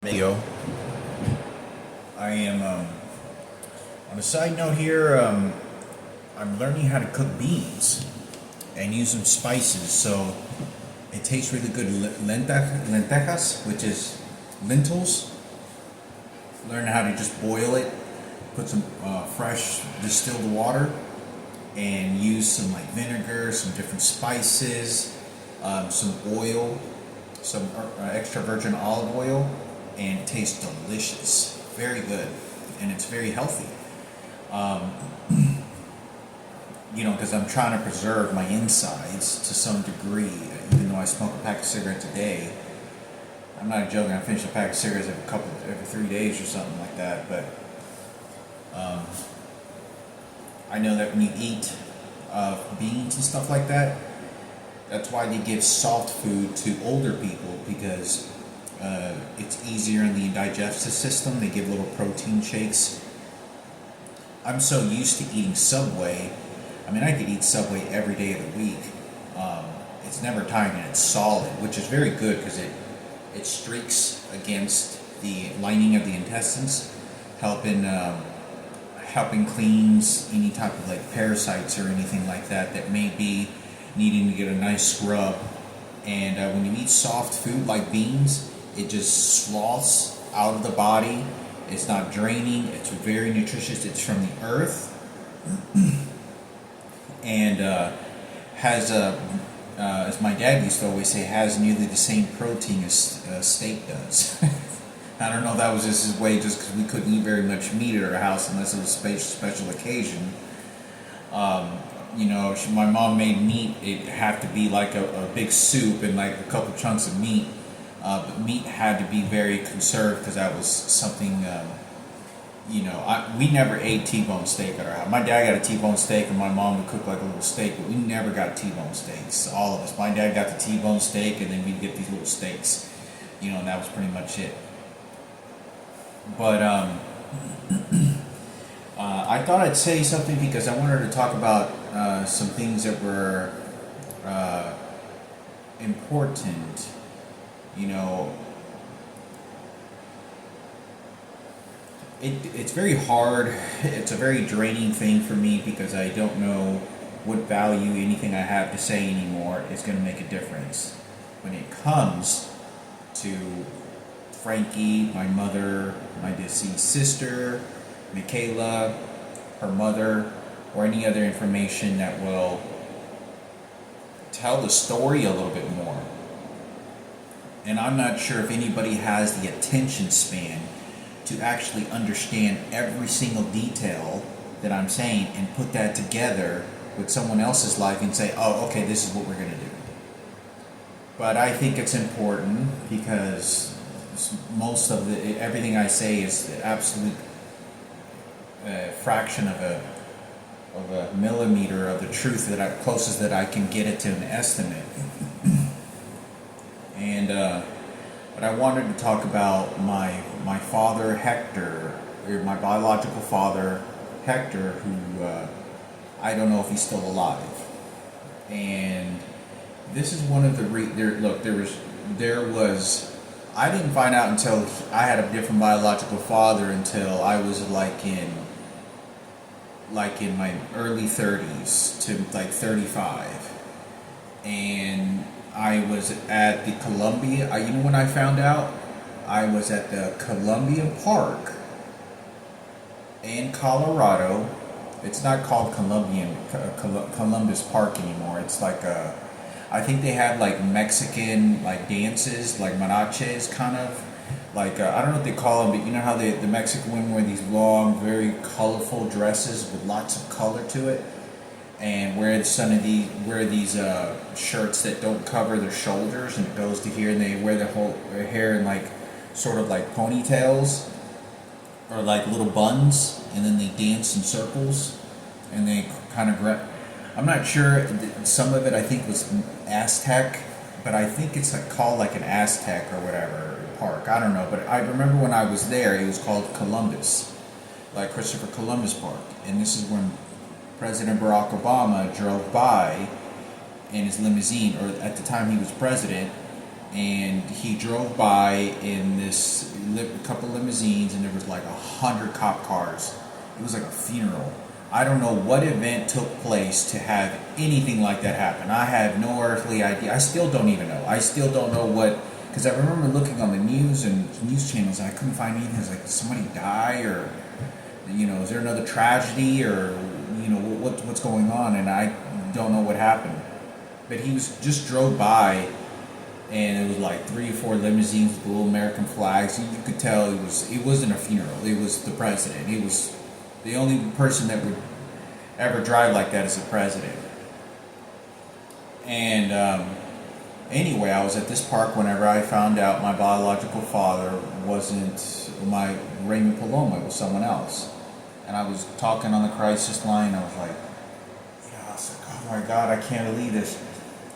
Video. I am on a side note here. I'm learning how to cook beans and use some spices, so it tastes really good. Lentejas, which is lentils. Learn how to just boil it, put some fresh distilled water, and use some like vinegar, some different spices, some oil, some extra virgin olive oil, and it tastes delicious. Very good, and it's very healthy. Um, because I'm trying to preserve my insides to some degree, even though I smoke a pack of cigarettes a day. I'm not joking. I finish a pack of cigarettes every 3 days or something like that. But um, I know that when you eat beans and stuff like that, that's why they give soft food to older people, because it's easier in the digestive system. They give little protein shakes. I'm so used to eating Subway. I mean, I could eat Subway every day of the week. It's never tiring and it's solid, which is very good because it streaks against the lining of the intestines, helping cleanse any type of like parasites or anything like that may be needing to get a nice scrub. And when you eat soft food like beans, it just sloughs out of the body. It's not draining. It's very nutritious. It's from the earth, and has as my dad used to always say, has nearly the same protein as steak does. I don't know if that was just his way, just because we couldn't eat very much meat at our house unless it was a special occasion. My mom made meat. It had to be like a big soup and like a couple chunks of meat. But meat had to be very conserved because that was something, we never ate T-bone steak at our house. My dad got a T-bone steak and my mom would cook like a little steak, but we never got T-bone steaks, all of us. My dad got the T-bone steak and then we'd get these little steaks, and that was pretty much it. But I thought I'd say something because I wanted to talk about some things that were important. It's very hard. It's a very draining thing for me because I don't know what value anything I have to say anymore is going to make a difference. When it comes to Frankie, my mother, my deceased sister, Michaela, her mother, or any other information that will tell the story a little bit more. And I'm not sure if anybody has the attention span to actually understand every single detail that I'm saying and put that together with someone else's life and say, oh, okay, this is what we're going to do. But I think it's important because most of everything I say is the absolute fraction of a millimeter of the truth closest that I can get it to an estimate. And but I wanted to talk about my father Hector, or my biological father Hector, who I don't know if he's still alive. And this is one of the there was I didn't find out until I had a different biological father until I was like in my early 30s to like 35. And I was at the Columbia. When I found out, I was at the Columbia Park in Colorado. It's not called Columbus Park anymore. It's like I think they have like Mexican like dances, like mariachis, kind of like I don't know what they call them, but you know how the Mexican women wear these long, very colorful dresses with lots of color to it, and wear these shirts that don't cover their shoulders and it goes to here, and they wear their hair in like sort of like ponytails or like little buns, and then they dance in circles, and they kind of I'm not sure. Some of it I think was Aztec, but I think it's called like an Aztec or whatever park. I don't know, but I remember when I was there, it was called Columbus, like Christopher Columbus Park, and this is when President Barack Obama drove by in his limousine, or at the time he was president, and he drove by in this couple limousines, and there was like 100 cop cars. It was like a funeral. I don't know what event took place to have anything like that happen. I have no earthly idea. I still don't even know. I still don't know what, because I remember looking on the news and news channels, and I couldn't find anything. It was like, did somebody die, or is there another tragedy, or what's going on? And I don't know what happened. But he was just drove by, and it was like 3 or 4 limousines with little American flags. You could tell it wasn't a funeral. It was the president. It was the only person that would ever drive like that is the president. And anyway, I was at this park whenever I found out my biological father wasn't my Raymond Paloma. It was someone else. And I was talking on the crisis line. I was like, I was like, oh my God, I can't believe this.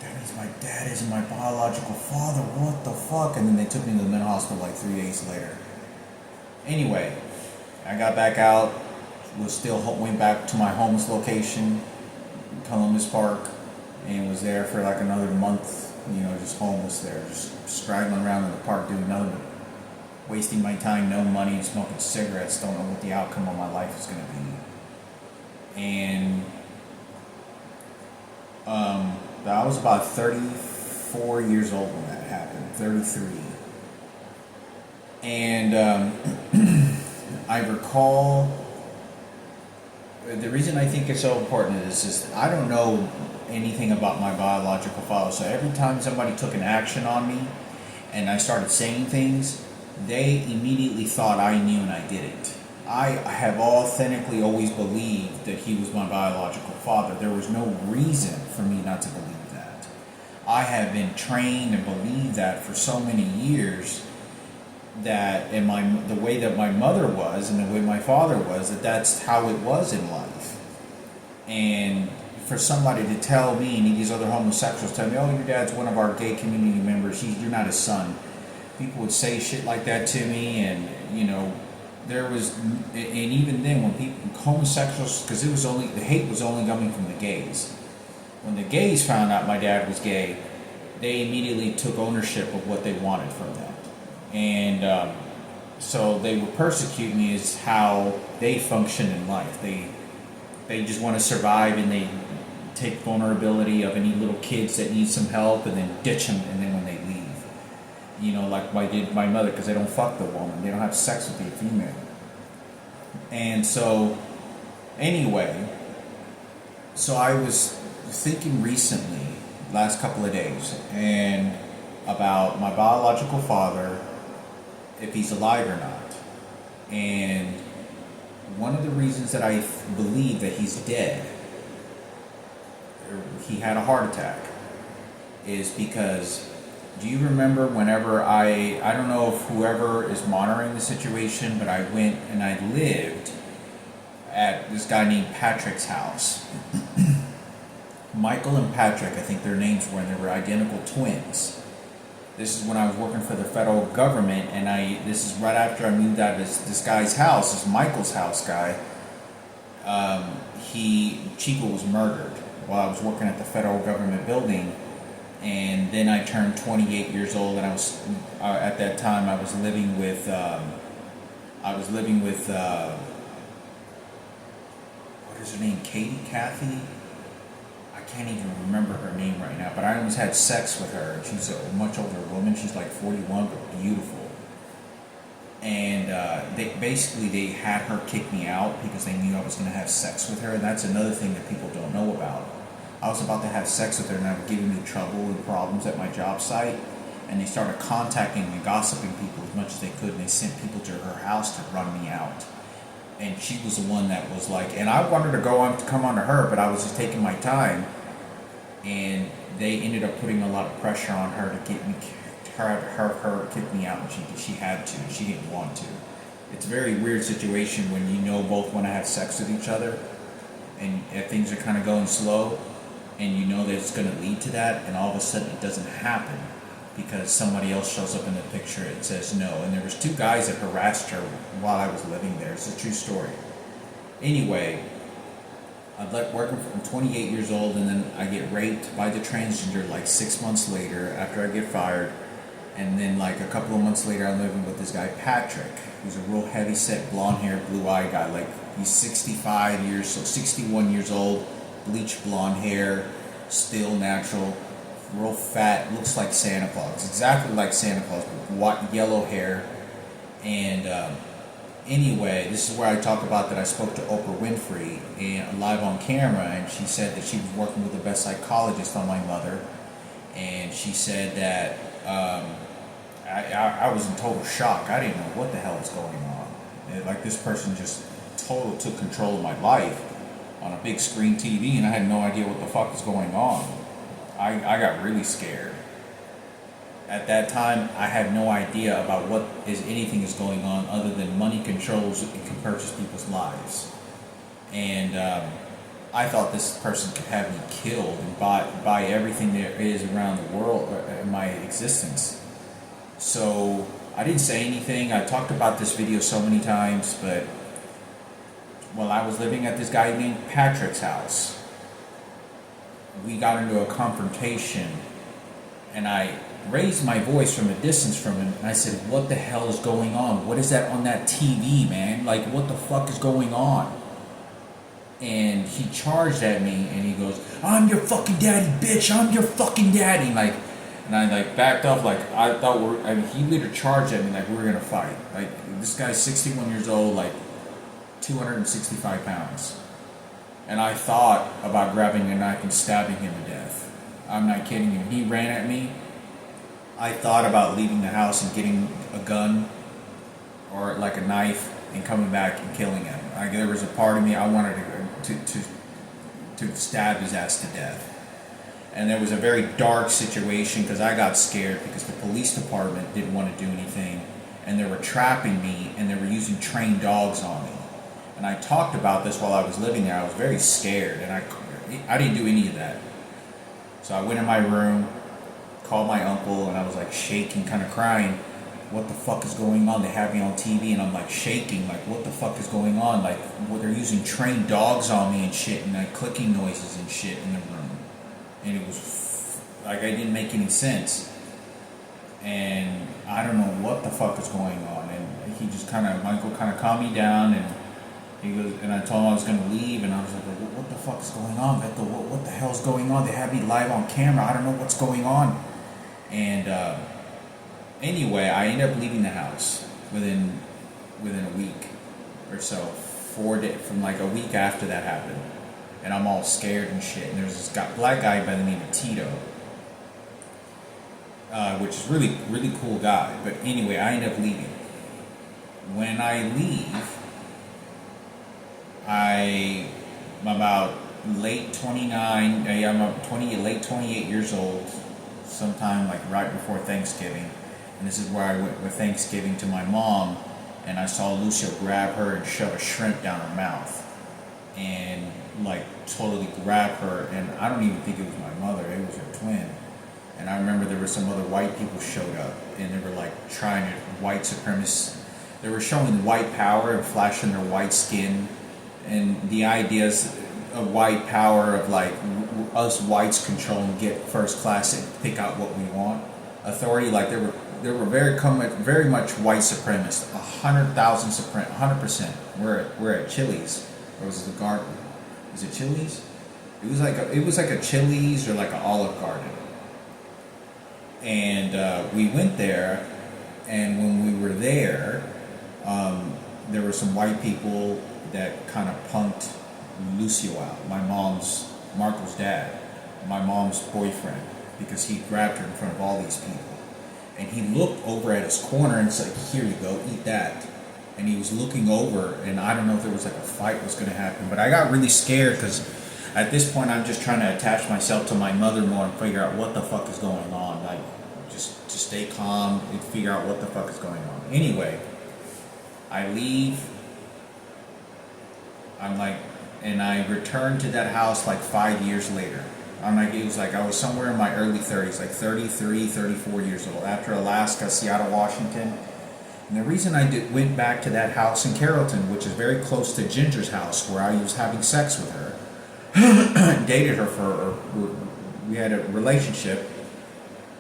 That means my dad isn't my biological father. What the fuck? And then they took me to the mental hospital like 3 days later. Anyway, I got back out. Went back to my homeless location, Columbus Park, and was there for like another month. Just homeless there, just straggling around in the park, doing nothing but wasting my time, no money, smoking cigarettes. Don't know what the outcome of my life is going to be. And I was about 34 years old when that happened, 33. And I recall, the reason I think it's so important is just I don't know anything about my biological father. So every time somebody took an action on me and I started saying things, they immediately thought I knew and I didn't. I have authentically always believed that he was my biological father. There was no reason for me not to believe that. I have been trained and believed that for so many years, that the way that my mother was and the way my father was, that's how it was in life. And for somebody to tell me, and these other homosexuals tell me, oh, your dad's one of our gay community members, you're not his son. People would say shit like that to me, and there was, and even then when homosexuals, because the hate was only coming from the gays. When the gays found out my dad was gay, they immediately took ownership of what they wanted from that. And so they would persecute me as how they function in life. They just want to survive, and they take vulnerability of any little kids that need some help and then ditch them, and then when they leave. Like I did my mother, because they don't fuck the woman. They don't have sex with the female. And so, anyway, so I was thinking recently, last couple of days, and about my biological father, if he's alive or not. And one of the reasons that I believe that he's dead, he had a heart attack, is because, do you remember whenever I don't know if whoever is monitoring the situation, but I went and I lived at this guy named Patrick's house. Michael and Patrick, I think their names were, and they were identical twins. This is when I was working for the federal government, and this is right after I moved out of this guy's house, this Michael's house guy. Chico was murdered while I was working at the federal government building, and then I turned 28 years old, and I was at that time I was living with what is her name, Kathy. I can't even remember her name right now, but I almost had sex with her. She's a much older woman. She's like 41, but beautiful. And they had her kick me out because they knew I was going to have sex with her. And that's another thing that people don't know about. I was about to have sex with her, and I was giving me trouble and problems at my job site. And they started contacting me, gossiping people as much as they could. And they sent people to her house to run me out. And she was the one that was like, and I wanted to come on to her, but I was just taking my time. And they ended up putting a lot of pressure on her to get me, her kick me out, and she had to. She didn't want to. It's a very weird situation when both want to have sex with each other, and things are kind of going slow, and that it's going to lead to that, and all of a sudden it doesn't happen because somebody else shows up in the picture and says no. And there was 2 guys that harassed her while I was living there. It's a true story. Anyway, I'm working from 28 years old, and then I get raped by the transgender like 6 months later after I get fired. And then like a couple of months later, I'm living with this guy Patrick, who's a real heavy set, blonde haired, blue eyed guy. Like he's 61 years old, bleached blonde hair, still natural, real fat, looks like Santa Claus, exactly like Santa Claus, with white, yellow hair. And anyway, this is where I talk about that I spoke to Oprah Winfrey and live on camera, and she said that she was working with the best psychologist on my mother, and she said that I was in total shock. I didn't know what the hell was going on. Like this person just took control of my life on a big screen TV, and I had no idea what the fuck was going on. I got really scared. At that time, I had no idea about what anything is going on other than money controls and can purchase people's lives. And I thought this person could have me killed and buy everything there is around the world in my existence. So I didn't say anything. I talked about this video so many times, but while I was living at this guy named Patrick's house, we got into a confrontation, and I raised my voice from a distance from him, and I said, "What the hell is going on? What is that on that TV, man? Like, what the fuck is going on?" And he charged at me, and he goes, "I'm your fucking daddy, bitch! I'm your fucking daddy!" And I like backed up, like I thought he literally charged at me like we were gonna fight. Like this guy's 61 years old, like 265 pounds. And I thought about grabbing a knife and stabbing him to death. I'm not kidding you. He ran at me. I thought about leaving the house and getting a gun or like a knife and coming back and killing him. Like there was a part of me I wanted to stab his ass to death. And there was a very dark situation because I got scared because the police department didn't want to do anything, and they were trapping me and they were using trained dogs on me. And I talked about this while I was living there. I was very scared, and I didn't do any of that. So I went in my room, called my uncle, and I was like shaking, kind of crying. What the fuck is going on? They have me on TV, and I'm like shaking, like what the fuck is going on? Like they're using trained dogs on me and shit, and like clicking noises and shit in the room. And it was like I didn't make any sense. And I don't know what the fuck is going on. And he just Michael kind of calmed me down, and he goes, and I told him I was going to leave, and I was like, what the fuck is going on, Beto? What the hell is going on? They have me live on camera. I don't know what's going on. And anyway, I ended up leaving the house within a week or so, from like a week after that happened. And I'm all scared and shit. And there's this black guy by the name of Tito, which is really, really cool guy. But anyway, I end up leaving. When I leave, I'm about late 29. I'm late 28 years old. Sometime like right before Thanksgiving, and this is where I went with Thanksgiving to my mom, and I saw Lucio grab her and shove a shrimp down her mouth, and like totally grab her. And I don't even think it was my mother; it was her twin. And I remember there were some other white people showed up, and they were like trying to white supremacists. They were showing white power and flashing their white skin, and the ideas of white power of like us whites control and get first class and pick out what we want. Authority, like they were very much white supremacists. 100%. We're at Chili's, or was it the garden? Is it Chili's? It was like a Chili's or like an Olive Garden. And we went there, and when we were there, there were some white people that kind of punked Lucio out, Marco's dad, my mom's boyfriend, because he grabbed her in front of all these people. And he looked over at his corner and said, "Here you go, eat that." And he was looking over, and I don't know if there was like a fight was going to happen, but I got really scared because at this point I'm just trying to attach myself to my mother more and figure out what the fuck is going on. Like, just to stay calm and figure out what the fuck is going on. Anyway, I leave. And I returned to that house like 5 years later. It was like I was somewhere in my early 30s, like 33, 34 years old, after Alaska, Seattle, Washington. And the reason I went back to that house in Carrollton, which is very close to Ginger's house, where I was having sex with her, dated her we had a relationship,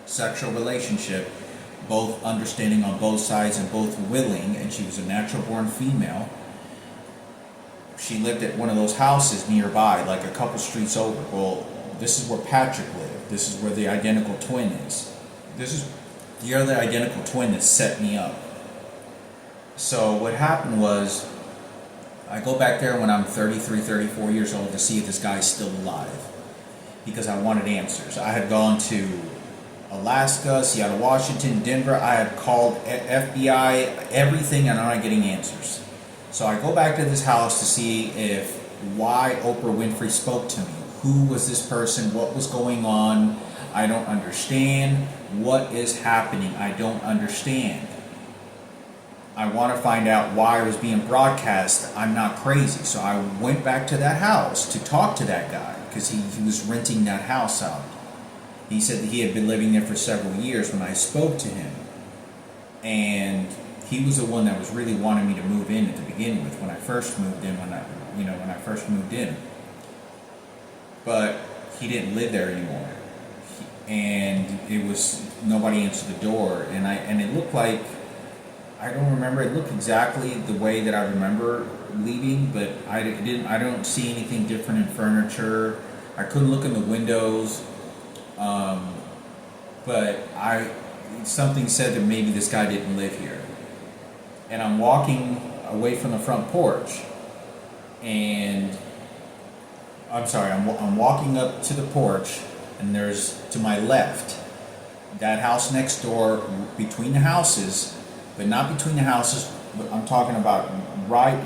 sexual relationship, both understanding on both sides and both willing, and she was a natural born female. She lived at one of those houses nearby, like a couple streets over. Well, this is where Patrick lived. This is where the identical twin is. This is the other identical twin that set me up. So what happened was, I go back there when I'm 33, 34 years old to see if this guy's still alive, because I wanted answers. I had gone to Alaska, Seattle, Washington, Denver. I had called FBI, everything, and I'm not getting answers. So I go back to this house to see if why Oprah Winfrey spoke to me. Who was this person? What was going on? I don't understand. What is happening? I don't understand. I want to find out why it was being broadcast. I'm not crazy. So I went back to that house to talk to that guy, because he was renting that house out. He said that he had been living there for several years when I spoke to him. And he was the one that was really wanting me to move in at the beginning with, when I first moved in, when I first moved in. But he didn't live there anymore. And it was, nobody answered the door, and it looked like, I don't remember. It looked exactly the way that I remember leaving, but I don't see anything different in furniture. I couldn't look in the windows, but something said that maybe this guy didn't live here. And I'm walking away from the front porch, and I'm walking up to the porch, and there's, to my left, that house next door, between the houses. But not between the houses, but I'm talking about right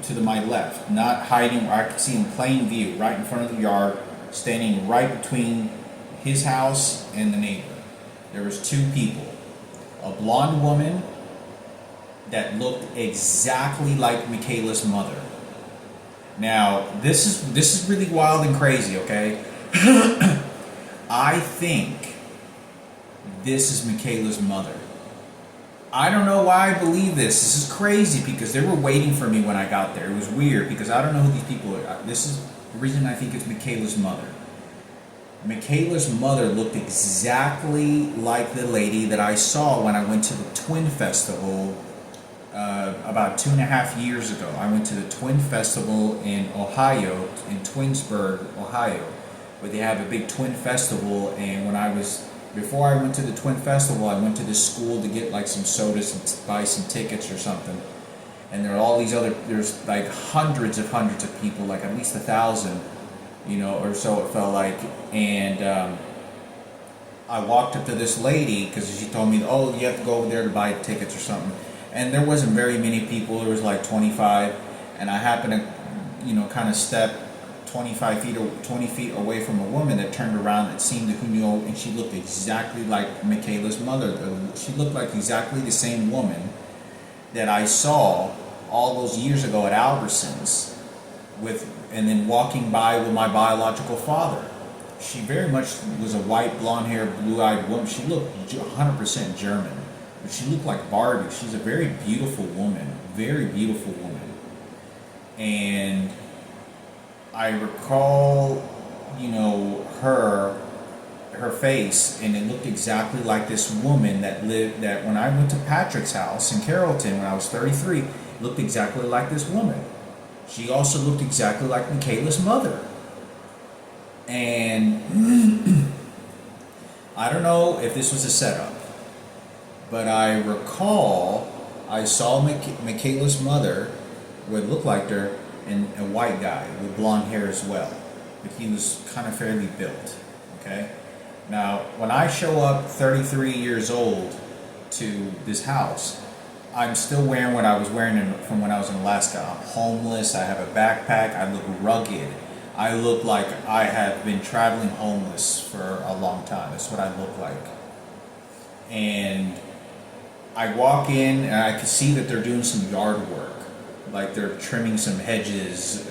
to my left, not hiding where I could see in plain view, right in front of the yard, standing right between his house and the neighbor. There was two people. A blonde woman that looked exactly like Michaela's mother. Now, this is really wild and crazy, okay? I think this is Michaela's mother. I don't know why I believe this. This is crazy, because they were waiting for me when I got there. It was weird, because I don't know who these people are. This is the reason I think it's Michaela's mother. Michaela's mother looked exactly like the lady that I saw when I went to the Twin Festival about 2.5 years ago. I went to the Twin Festival in Ohio, in Twinsburg, Ohio, where they have a big Twin Festival. And before I went to the Twin Festival, I went to this school to get like some sodas and buy some tickets or something. And there are all these there's like hundreds of people, like at least 1,000, or so it felt like. And I walked up to this lady, because she told me, oh, you have to go over there to buy tickets or something. And there wasn't very many people. There was like 25. And I happened to, kind of step 20 feet away from a woman that turned around that seemed to know, and she looked exactly like Michaela's mother. She looked like exactly the same woman that I saw all those years ago at Albertsons, and then walking by with my biological father. She very much was a white, blonde-haired, blue-eyed woman. She looked 100% German, but she looked like Barbie. She's a very beautiful woman, and I recall, her face, and it looked exactly like this woman that when I went to Patrick's house in Carrollton when I was 33, looked exactly like this woman. She also looked exactly like Michaela's mother. And I don't know if this was a setup, but I recall I saw Michaela's mother, what looked like her, and a white guy with blonde hair as well, but he was kind of fairly built. Okay, now when I show up 33 years old to this house, I'm still wearing what I was wearing from when I was in Alaska. I'm homeless. I have a backpack. I look rugged. I look like I have been traveling homeless for a long time. That's what I look like. And I walk in and I can see that they're doing some yard work. Like they're trimming some hedges,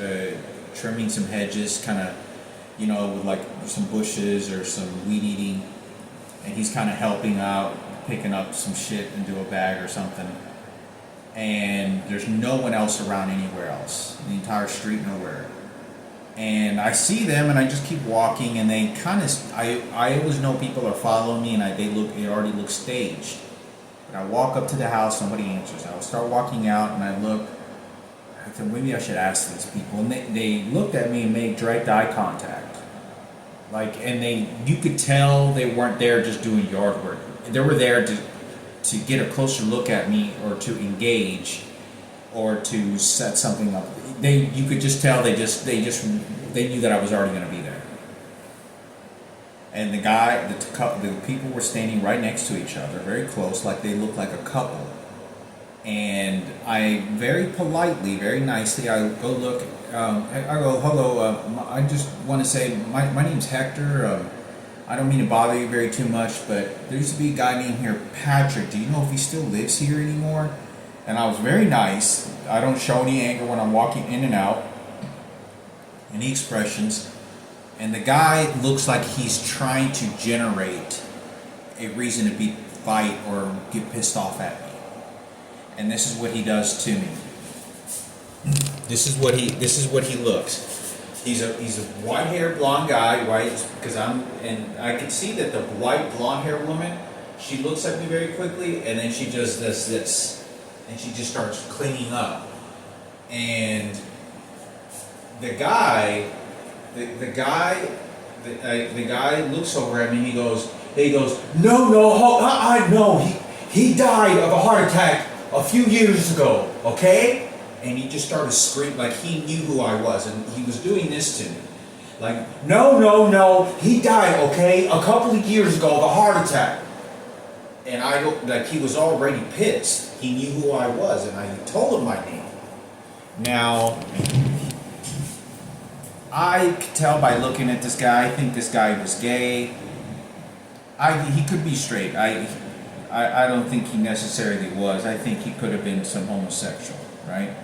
kind of, with like some bushes or some weed eating. And he's kind of helping out, picking up some shit into a bag or something. And there's no one else around anywhere else. The entire street, nowhere. And I see them, and I just keep walking, and they kind of, I always know people are following me, and they already look staged. But I walk up to the house, nobody answers. I start walking out, and I look. I thought maybe I should ask these people, and they looked at me and made direct eye contact. You could tell they weren't there just doing yard work. They were there to get a closer look at me, or to engage, or to set something up. You could just tell they knew that I was already going to be there. And the people were standing right next to each other, very close, like they looked like a couple. And I very politely, very nicely, I go look. I go, hello. I just want to say my name's Hector. I don't mean to bother you very too much, but there used to be a guy named here, Patrick. Do you know if he still lives here anymore? And I was very nice. I don't show any anger when I'm walking in and out, any expressions. And the guy looks like he's trying to generate a reason to fight or get pissed off at me. And this is what he does to me. This is what he looks. He's a white-haired blonde guy, right? And I can see that the white blonde-haired woman, she looks at me very quickly, and then she just does this, and she just starts cleaning up. And the guy looks over at me and he goes, no, he died of a heart attack a few years ago, okay? And he just started screaming like he knew who I was, and he was doing this to me. Like, no, he died, okay? A couple of years ago of a heart attack. And he was already pissed. He knew who I was, and I told him my name. Now, I could tell by looking at this guy, I think this guy was gay. He could be straight. I don't think he necessarily was. I think he could have been some homosexual, right?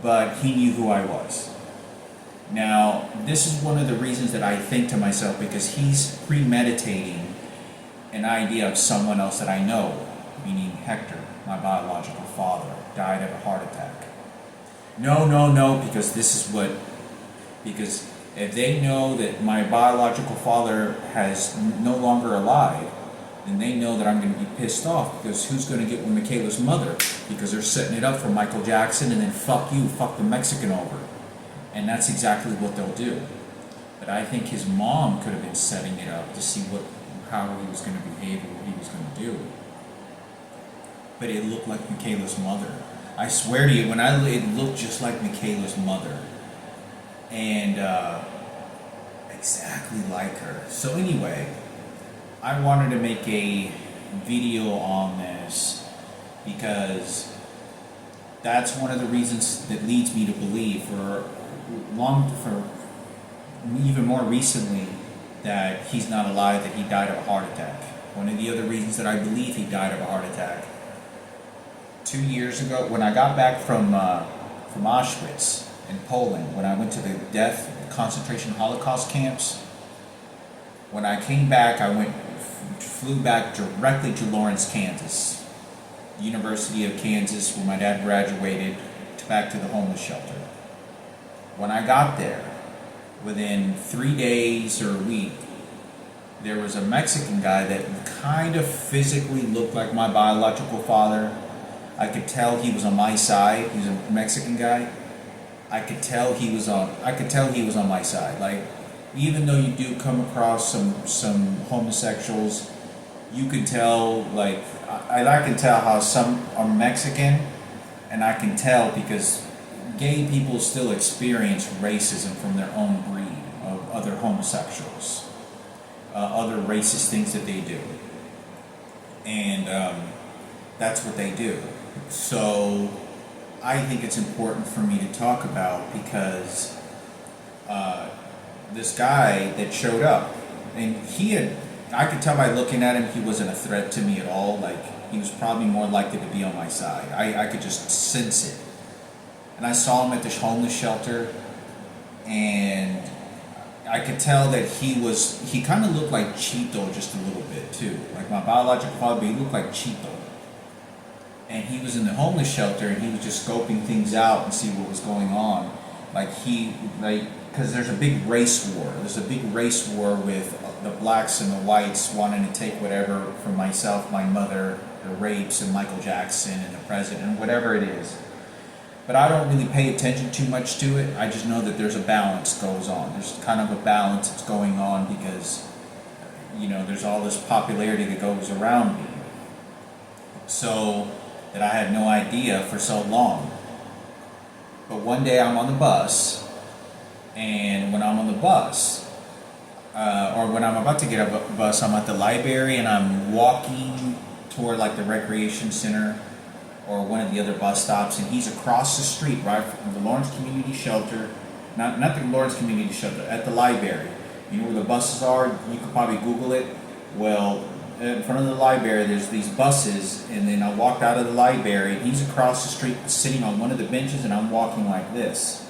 But he knew who I was. Now, this is one of the reasons that I think to myself, because he's premeditating an idea of someone else that I know, meaning Hector, my biological father, died of a heart attack. No, because if they know that my biological father is no longer alive, then they know that I'm going to be pissed off, because who's going to get with Michaela's mother? Because they're setting it up for Michael Jackson, and then fuck the Mexican over. And that's exactly what they'll do. But I think his mom could have been setting it up to see how he was going to behave and what he was going to do. But it looked like Michaela's mother. I swear to you, it looked just like Michaela's mother. And exactly like her. So anyway, I wanted to make a video on this because that's one of the reasons that leads me to believe for even more recently that he's not alive, that he died of a heart attack. One of the other reasons that I believe he died of a heart attack, 2 years ago, when I got back from Auschwitz in Poland, when I went to the concentration Holocaust camps, when I came back, flew back directly to Lawrence, Kansas, University of Kansas, where my dad graduated, back to the homeless shelter. When I got there, within 3 days or a week, there was a Mexican guy that kind of physically looked like my biological father. I could tell he was on my side. He was a Mexican guy. I could tell he was on my side. Like, even though you do come across some homosexuals, you can tell, like, I can tell how some are Mexican, and I can tell because gay people still experience racism from their own breed of other homosexuals, other racist things that they do, and that's what they do. So I think it's important for me to talk about because this guy that showed up, and I could tell by looking at him, he wasn't a threat to me at all. Like, he was probably more likely to be on my side. I could just sense it. And I saw him at this homeless shelter, and I could tell that he kind of looked like Chito just a little bit too. Like my biological father, but he looked like Chito. And he was in the homeless shelter, and he was just scoping things out and see what was going on. Because there's a big race war. There's a big race war with the blacks and the whites wanting to take whatever from myself, my mother, the rapes and Michael Jackson and the president, whatever it is. But I don't really pay attention too much to it. I just know that there's a balance goes on. There's kind of a balance that's going on because, there's all this popularity that goes around me. So that I had no idea for so long. But one day I'm on the bus, and when I'm on the bus, or when I'm about to get a bus, I'm at the library and I'm walking toward like the recreation center or one of the other bus stops, and he's across the street, right from the Lawrence Community Shelter, not the Lawrence Community Shelter, at the library. You know where the buses are? You could probably Google it. Well, in front of the library, there's these buses, and then I walked out of the library, and he's across the street sitting on one of the benches, and I'm walking like this.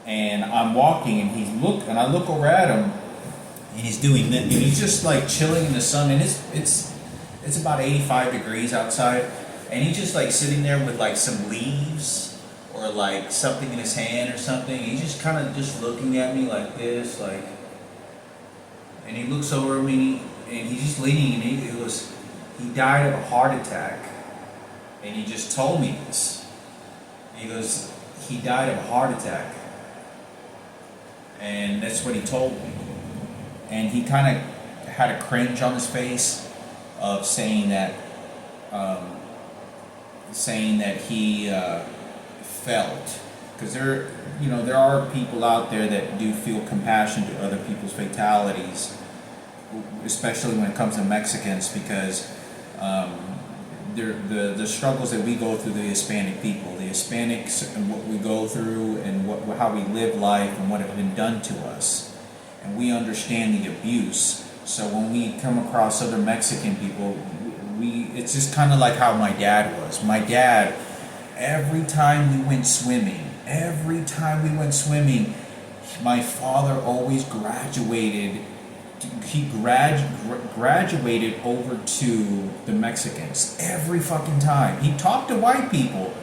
And I'm walking, and I look over at him, and he's doing this, and he's just like chilling in the sun, and it's about 85 degrees outside. And he's just like sitting there with like some leaves or like something in his hand or something. He's just kind of just looking at me like this, like, and he looks over at me and he's just leaning, and he died of a heart attack. And he just told me this. He goes, he died of a heart attack. And that's what he told me. And he kind of had a cringe on his face of saying that he felt, because there are people out there that do feel compassion to other people's fatalities, especially when it comes to Mexicans, because the struggles that we go through, the Hispanic people, the Hispanics, and what we go through, and how we live life, and what has been done to us, and we understand the abuse. So when we come across other Mexican people, it's just kind of like how my dad was. My dad, every time we went swimming, my father always graduated. He graduated over to the Mexicans every fucking time. He talked to white people,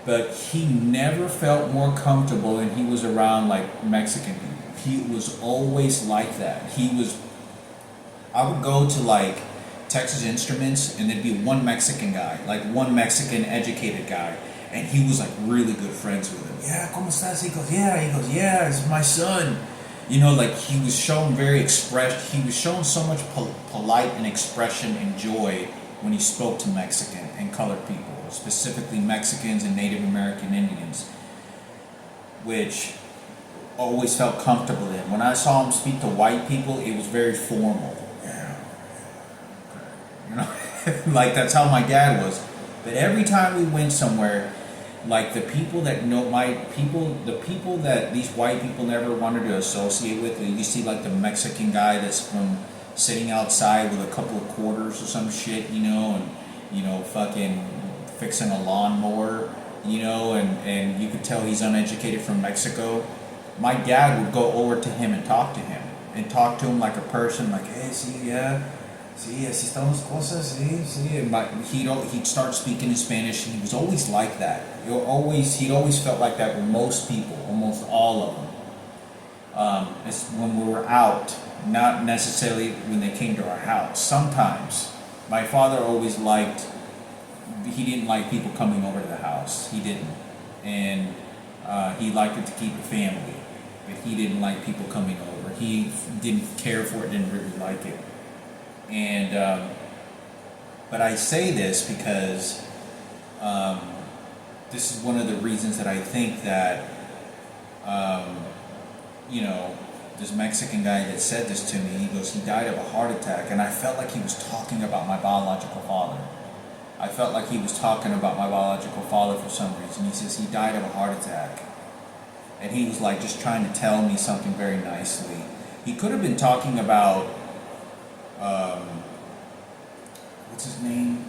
but he never felt more comfortable than he was around like Mexican people. He was always like that. I would go to like Texas Instruments, and there'd be one Mexican guy, like one Mexican educated guy, and he was like really good friends with him. Yeah, ¿cómo estás? He goes, yeah, it's my son. Like he was shown he was shown so much polite and expression and joy when he spoke to Mexican and colored people, specifically Mexicans and Native American Indians, which always felt comfortable in. When I saw him speak to white people, it was very formal. Like that's how my dad was. But every time we went somewhere, like the people that that these white people never wanted to associate with, you see like the Mexican guy that's from sitting outside with a couple of quarters or some shit, and fucking fixing a lawnmower, and you could tell he's uneducated from Mexico. My dad would go over to him and talk to him like a person, like, hey, see, yeah. Sí, así están las cosas, sí. And he'd start speaking in Spanish, and he was always like that. He'd always felt like that with most people, almost all of them. It's when we were out, not necessarily when they came to our house. Sometimes. My father always he didn't like people coming over to the house. He didn't. And he liked it to keep a family. But he didn't like people coming over. He didn't care for it, didn't really like it. And, but I say this because this is one of the reasons that I think that, this Mexican guy that said this to me, he goes, he died of a heart attack. And I felt like he was talking about my biological father. I felt like he was talking about my biological father for some reason. He says he died of a heart attack. And he was like just trying to tell me something very nicely. He could have been talking about, what's his name?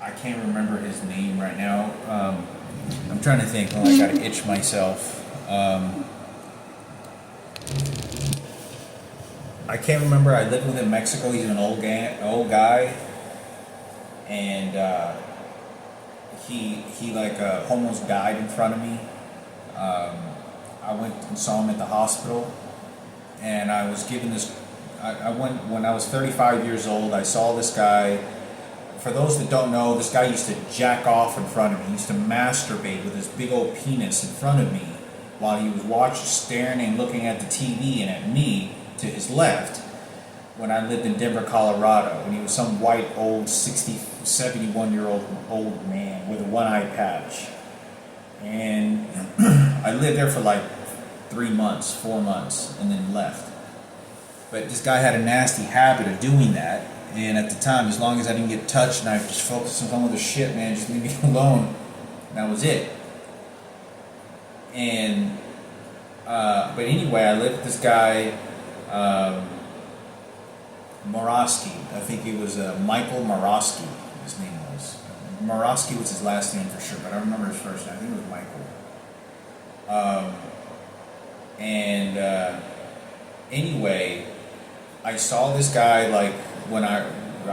I can't remember his name right now. I'm trying to think. Oh, I gotta itch myself. I can't remember. I lived with him in Mexico. He's an old guy, and he like almost died in front of me. Um, I went and saw him at the hospital, and I was given this. I went when I was 35 years old. I saw this guy. For those that don't know, this guy used to jack off in front of me. He used to masturbate with his big old penis in front of me while he was watching, staring and looking at the TV and at me to his left when I lived in Denver, Colorado. And he was some white, old, 60, 71-year-old old man with a one-eye patch. And I lived there for like 3 months, 4 months, and then left. But this guy had a nasty habit of doing that. And at the time, as long as I didn't get touched and I just focused on some other shit, man, just leave me alone. And that was it. And, but anyway, I lived with this guy, Morosky. I think it was Michael Morosky, his name was. Morosky was his last name for sure, but I don't remember his first name. I think it was Michael. Anyway, I saw this guy like when I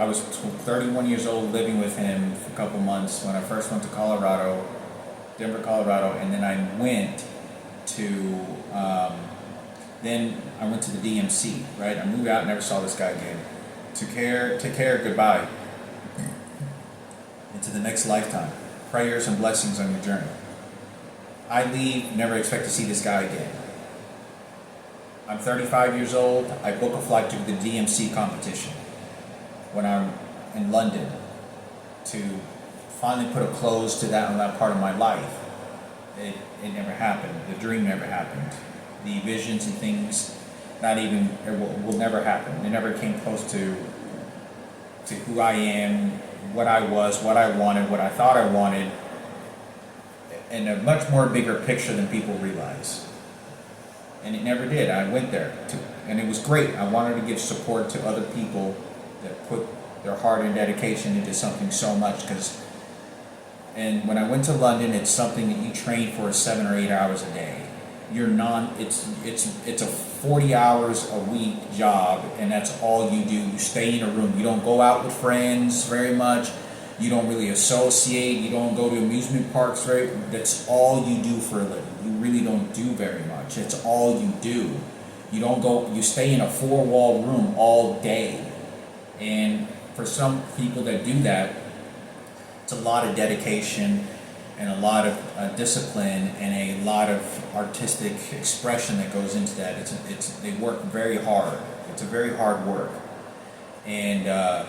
was 31 years old, living with him for a couple months when I first went to Colorado, Denver, Colorado, and then I went to the DMC. Right, I moved out, never saw this guy again. Took care, goodbye. Into the next lifetime. Prayers and blessings on your journey. I leave, never expect to see this guy again. I'm 35 years old. I book a flight to the DMC competition when I'm in London to finally put a close to that part of my life. It never happened. The dream never happened. The visions and things, will never happen. It never came close to who I am, what I was, what I wanted, what I thought I wanted, in a much more bigger picture than people realize. And it never did. I went there, and it was great. I wanted to give support to other people that put their heart and dedication into something so much. And when I went to London, it's something that you train for 7 or 8 hours a day. It's a 40 hours a week job, and that's all you do. You stay in a room. You don't go out with friends very much. You don't really associate. You don't go to amusement parks. That's all you do for a living. You really don't do very much. It's all you do. You don't go. You stay in a 4-wall room all day. And for some people that do that, it's a lot of dedication and a lot of discipline and a lot of artistic expression that goes into that. They work very hard. It's a very hard work. And I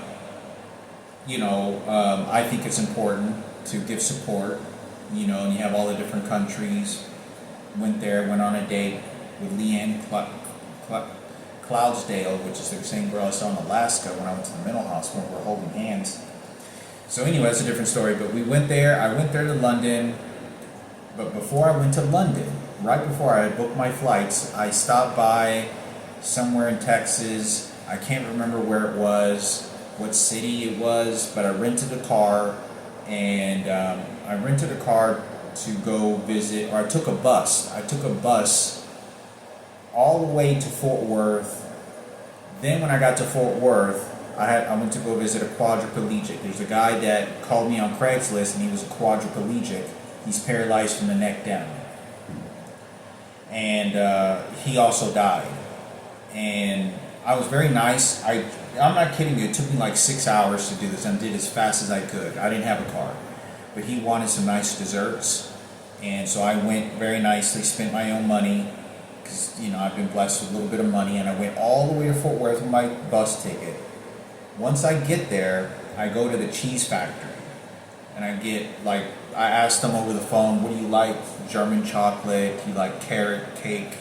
think it's important to give support, and you have all the different countries. Went on a date with Leanne Cloudsdale, which is the same girl I saw in Alaska when I went to the mental hospital. We're holding hands. So anyway, that's a different story, but we went there. I went there to London, but before I went to London, right before I had booked my flights, I stopped by somewhere in Texas. I can't remember where it was, what city it was, but I rented a car, and to go visit, or I took a bus. I took a bus all the way to Fort Worth. Then when I got to Fort Worth, I went to go visit a quadriplegic. There's a guy that called me on Craigslist, and he was a quadriplegic. He's paralyzed from the neck down. And he also died. And I was very nice. I'm not kidding you. It took me like 6 hours to do this. I did as fast as I could. I didn't have a car. But he wanted some nice desserts. And so I went very nicely, spent my own money, because, I've been blessed with a little bit of money. And I went all the way to Fort Worth with my bus ticket. Once I get there, I go to the cheese factory, and I asked them over the phone, what do you like? German chocolate, do you like carrot cake,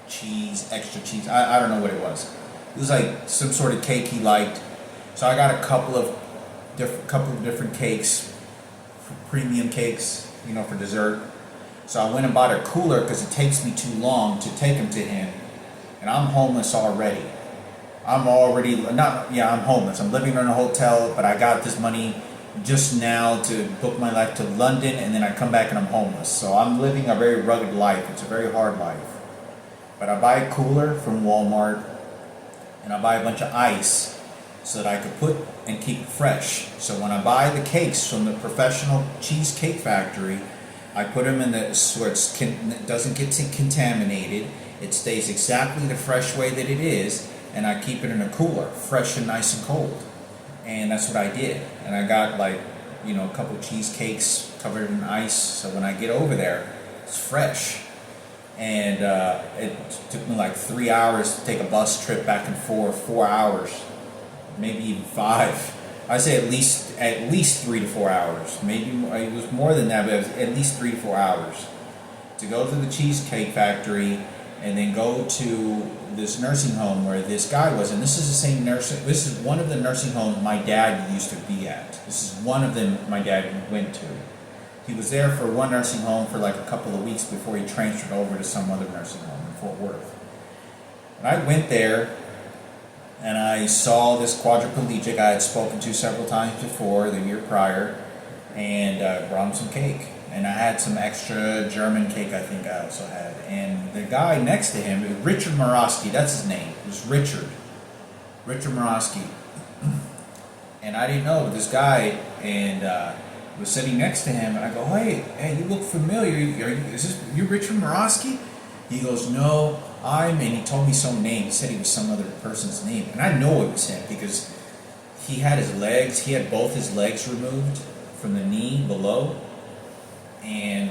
cheese, extra cheese? I don't know what it was. It was like some sort of cake he liked. So I got a couple of different cakes, premium cakes, for dessert. So I went and bought a cooler because it takes me too long to take them to him, and I'm homeless already. I'm homeless. I'm living in a hotel, but I got this money just now to book my life to London, and then I come back and I'm homeless. So I'm living a very rugged life. It's a very hard life. But I buy a cooler from Walmart, and I buy a bunch of ice so that I could put and keep it fresh. So when I buy the cakes from the professional cheesecake factory, I put them in the so it doesn't get contaminated. It stays exactly the fresh way that it is, and I keep it in a cooler, fresh and nice and cold. And that's what I did. And I got like, a couple cheesecakes covered in ice, so when I get over there, it's fresh. And it took me like 3 hours to take a bus trip back and forth, 4 hours, maybe even 5. I say at least 3 to 4 hours. Maybe it was more than that, but it was at least 3 to 4 hours to go to the Cheesecake Factory and then go to this nursing home where this guy was. And this is the same nursing. This is one of the nursing homes my dad used to be at. This is one of them my dad went to. He was there for one nursing home for like a couple of weeks before he transferred over to some other nursing home in Fort Worth. And I went there and I saw this quadriplegic I had spoken to several times before, the year prior, and brought him some cake. And I had some extra German cake I think I also had. And the guy next to him, Richard Morosky, that's his name. It was Richard Morosky. And I didn't know this guy, and was sitting next to him, and I go, hey, you look familiar. Is you Richard Morosky? He goes, no, and he told me some name. He said he was some other person's name. And I know it was him because he had both his legs removed from the knee below. And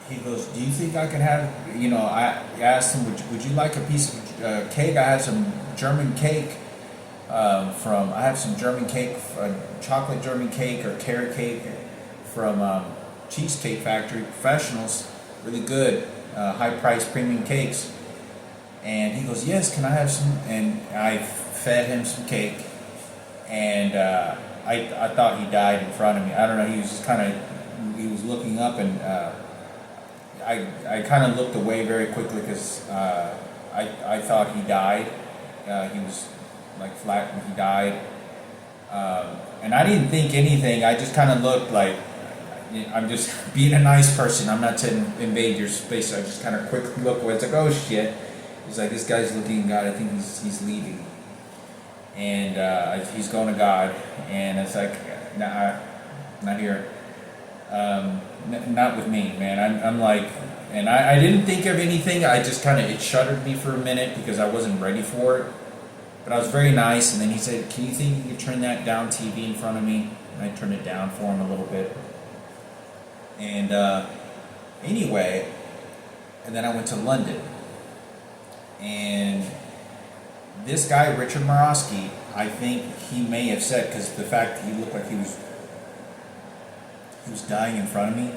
he goes, do you think I could have, I asked him, would you like a piece of cake? I had some German cake. I have some German cake, chocolate German cake or carrot cake from Cheesecake Factory Professionals, really good, high-priced premium cakes. And he goes, yes, can I have some? And I fed him some cake, and I thought he died in front of me. I don't know. He was just he was looking up, and I kind of looked away very quickly because I thought he died. He was like flat when he died, and I didn't think anything. I just kind of looked like I'm just being a nice person. I'm not to invade your space. So I just kind of quickly look away. It's like, oh shit. He's like, this guy's looking at God. I think he's leaving, and he's going to God. And it's like, nah, not here. Not with me, man. I'm like, and I didn't think of anything. I just it shuddered me for a minute because I wasn't ready for it. But I was very nice, and then he said, can you think you could turn that down TV in front of me? And I turned it down for him a little bit. And anyway, and then I went to London. And this guy, Richard Morosky, I think he may have said, because the fact that he looked like he was dying in front of me.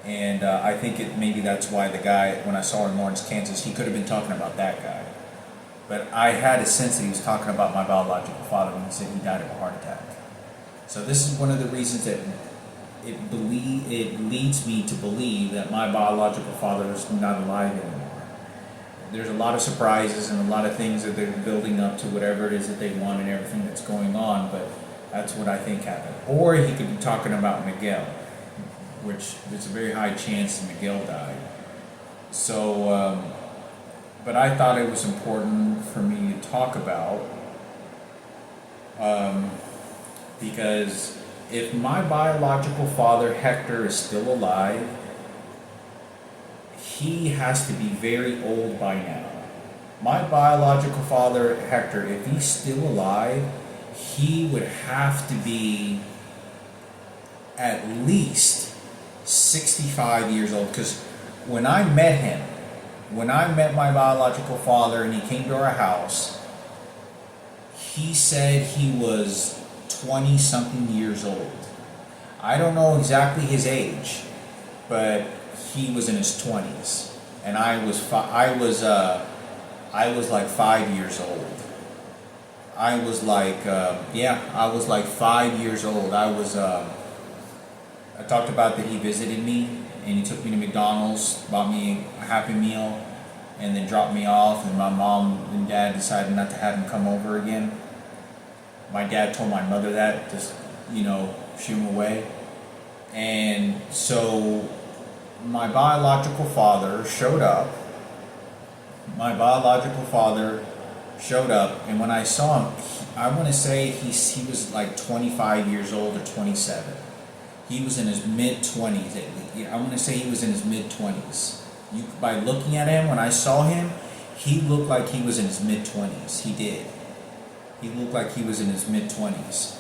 And I think maybe that's why the guy, when I saw in Lawrence, Kansas, he could have been talking about that guy. But I had a sense that he was talking about my biological father when he said he died of a heart attack. So this is one of the reasons that it leads me to believe that my biological father is not alive anymore. There's a lot of surprises and a lot of things that they're building up to whatever it is that they want and everything that's going on, but that's what I think happened. Or he could be talking about Miguel, which there's a very high chance that Miguel died. So, but I thought it was important for me to talk about because if my biological father, Hector, is still alive, he has to be very old by now. My biological father, Hector, if he's still alive, he would have to be at least 65 years old. Because when I met my biological father and he came to our house, he said he was 20-something years old. I don't know exactly his age, but he was in his 20s, and I was like 5 years old. I was like 5 years old. I talked about that he visited me, and he took me to McDonald's, bought me a Happy Meal, and then dropped me off, and my mom and dad decided not to have him come over again. My dad told my mother that, just, shoo him away. And so my biological father showed up. showed up, and when I saw him, I want to say he was like 25 years old or 27. He was in his mid 20s. I want to say he was in his mid 20s. By looking at him, when I saw him, he looked like he was in his mid 20s. He did. He looked like he was in his mid 20s.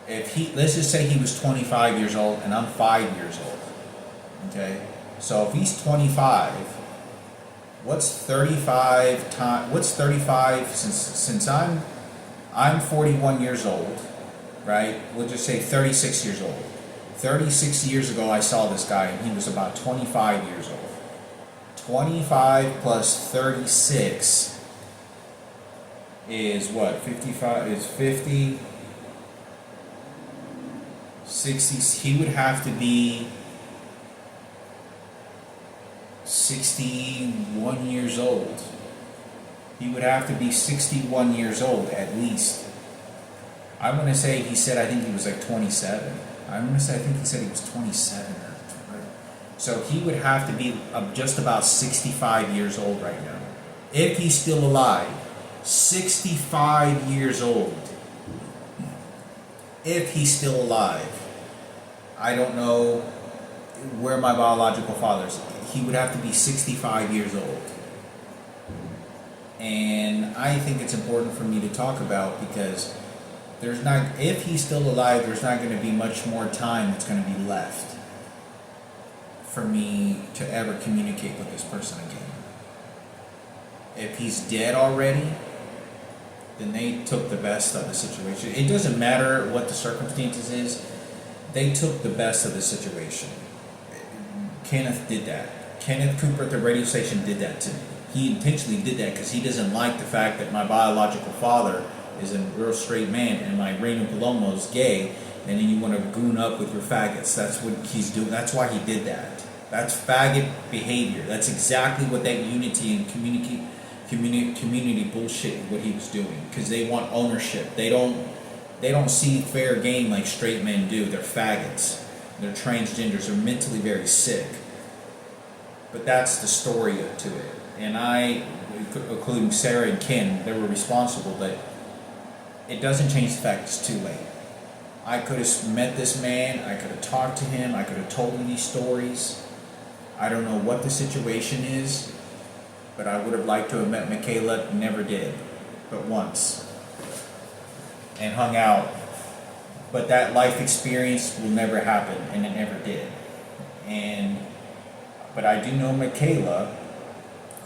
Let's just say he was 25 years old and I'm 5 years old. Okay? So if he's 25, what's 35 times, what's 35 since I'm 41 years old, right? We'll just say 36 years old. 36 years ago I saw this guy and he was about 25 years old. 25 plus 36 is what? 55 is 50, 60. He would have to be 61 years old. He would have to be 61 years old at least. I'm going to say he said, I think he was like 27. I'm going to say, I think he said he was 27. So he would have to be just about 65 years old right now. If he's still alive. 65 years old. If he's still alive. I don't know where my biological father is. He would have to be 65 years old. And I think it's important for me to talk about because if he's still alive, there's not going to be much more time that's going to be left for me to ever communicate with this person again. If he's dead already, then they took the best of the situation. It doesn't matter what the circumstances is. They took the best of the situation. Kenneth did that. Kenneth Cooper at the radio station did that to me. He intentionally did that because he doesn't like the fact that my biological father is a real straight man and my Raymond Palomo is gay, and then you want to goon up with your faggots. That's what he's doing. That's why he did that. That's faggot behavior. That's exactly what that unity and community bullshit what he was doing, because they want ownership. They don't see fair game like straight men do. They're faggots. They're transgenders. They're mentally very sick. But that's the story to it. And I, including Sarah and Ken, they were responsible, but it doesn't change the fact it's too late. I could have met this man. I could have talked to him. I could have told him these stories. I don't know what the situation is, but I would have liked to have met Michaela. Never did, but once. And hung out. But that life experience will never happen, and it never did. But I do know Michaela.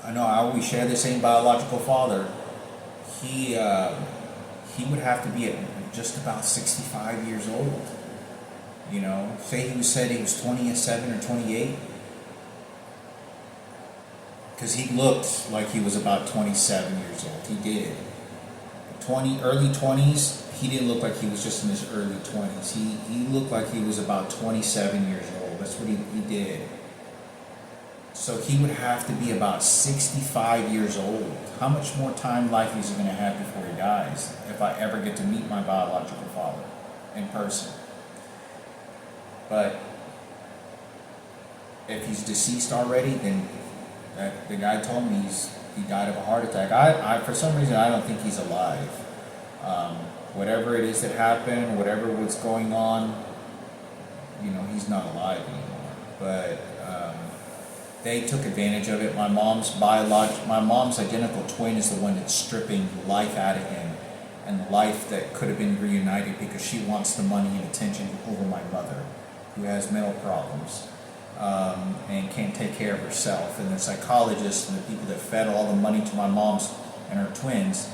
I know I always share the same biological father. He would have to be at just about 65 years old. You know, say he said he was 27 or 28. Because he looked like he was about 27 years old. He did. Early 20s, he didn't look like he was just in his early 20s. He looked like he was about 27 years old. That's what he did. So he would have to be about 65 years old. How much more time life is he going to have before he dies if I ever get to meet my biological father in person? But if he's deceased already, then the guy told me he died of a heart attack. I for some reason, I don't think he's alive. Whatever it is that happened, whatever was going on, he's not alive anymore. But they took advantage of it. My mom's identical twin is the one that's stripping life out of him, and life that could have been reunited because she wants the money and attention over my mother, who has mental problems. And can't take care of herself. And the psychologists and the people that fed all the money to my mom's and her twins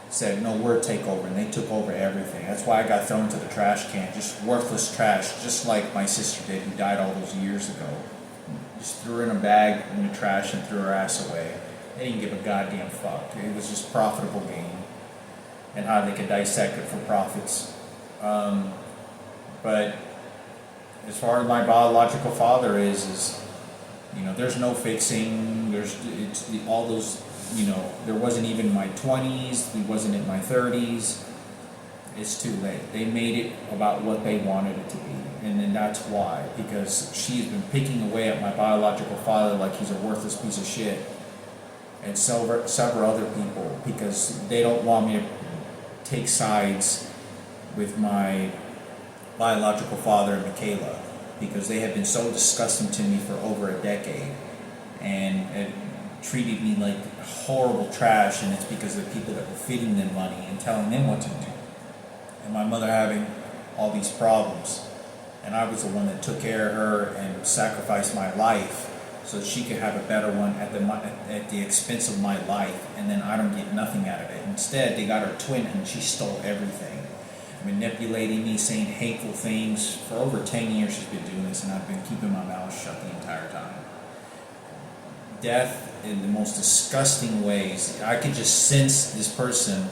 said, no, we're take over. And they took over everything. That's why I got thrown to the trash can. Just worthless trash, just like my sister did, who died all those years ago. Just threw her in a bag in the trash and threw her ass away. They didn't give a goddamn fuck. It was just profitable gain and how they could dissect it for profits. But as far as my biological father is there's no fixing. All those, there wasn't even my 20s. He wasn't in my 30s. It's too late. They made it about what they wanted it to be. And then that's why. Because she's been picking away at my biological father like he's a worthless piece of shit. and several other people, because they don't want me to take sides with my biological father and Michaela, because they have been so disgusting to me for over a decade, and it treated me like horrible trash, and it's because of the people that were feeding them money and telling them what to do, and my mother having all these problems, and I was the one that took care of her and sacrificed my life so that she could have a better one at the expense of my life, and then I don't get nothing out of it. Instead, they got her twin, and she stole everything, manipulating me, saying hateful things. For over 10 years she's been doing this, and I've been keeping my mouth shut the entire time. Death in the most disgusting ways. I could just sense this person,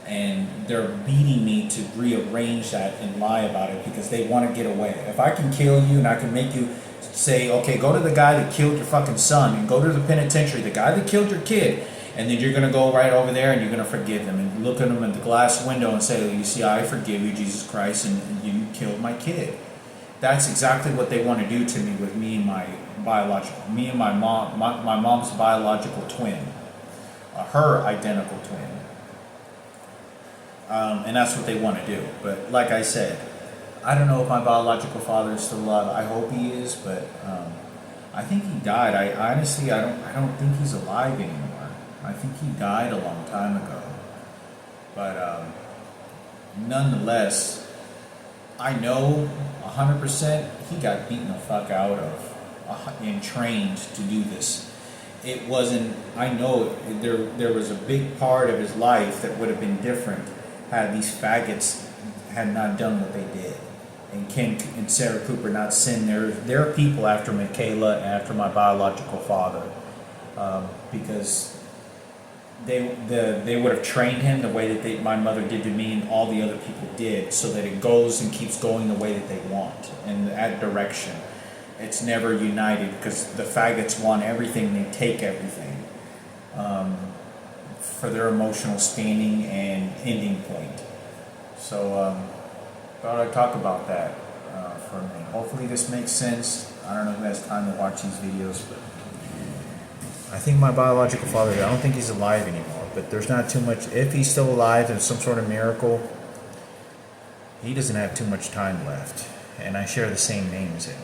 and they're beating me to rearrange that and lie about it because they want to get away. If I can kill you and I can make you say, okay, go to the guy that killed your fucking son, and go to the penitentiary, the guy that killed your kid, and then you're going to go right over there and you're going to forgive him and look at him in the glass window and say, you see, I forgive you, Jesus Christ, and you killed my kid. That's exactly what they want to do to me with me and my mom, my mom's biological twin, her identical twin. And that's what they want to do. But like I said, I don't know if my biological father is still alive. I hope he is, but I think he died. I honestly, I don't think he's alive anymore. I think he died a long time ago. But nonetheless, I know 100% he got beaten the fuck out of and trained to do this. It wasn't, I know there was a big part of his life that would have been different had these faggots had not done what they did, and Ken and Sarah Cooper not send their people after Michaela and after my biological father, because they would have trained him the way that my mother did to me and all the other people did, so that it goes and keeps going the way that they want in that direction. It's never united, because the faggots want everything, they take everything for their emotional standing and ending point. So thought I'd talk about that for a minute. Hopefully this makes sense. I don't know who has time to watch these videos, but I think my biological father, I don't think he's alive anymore, but there's not too much. If he's still alive and some sort of miracle, he doesn't have too much time left, and I share the same name as him.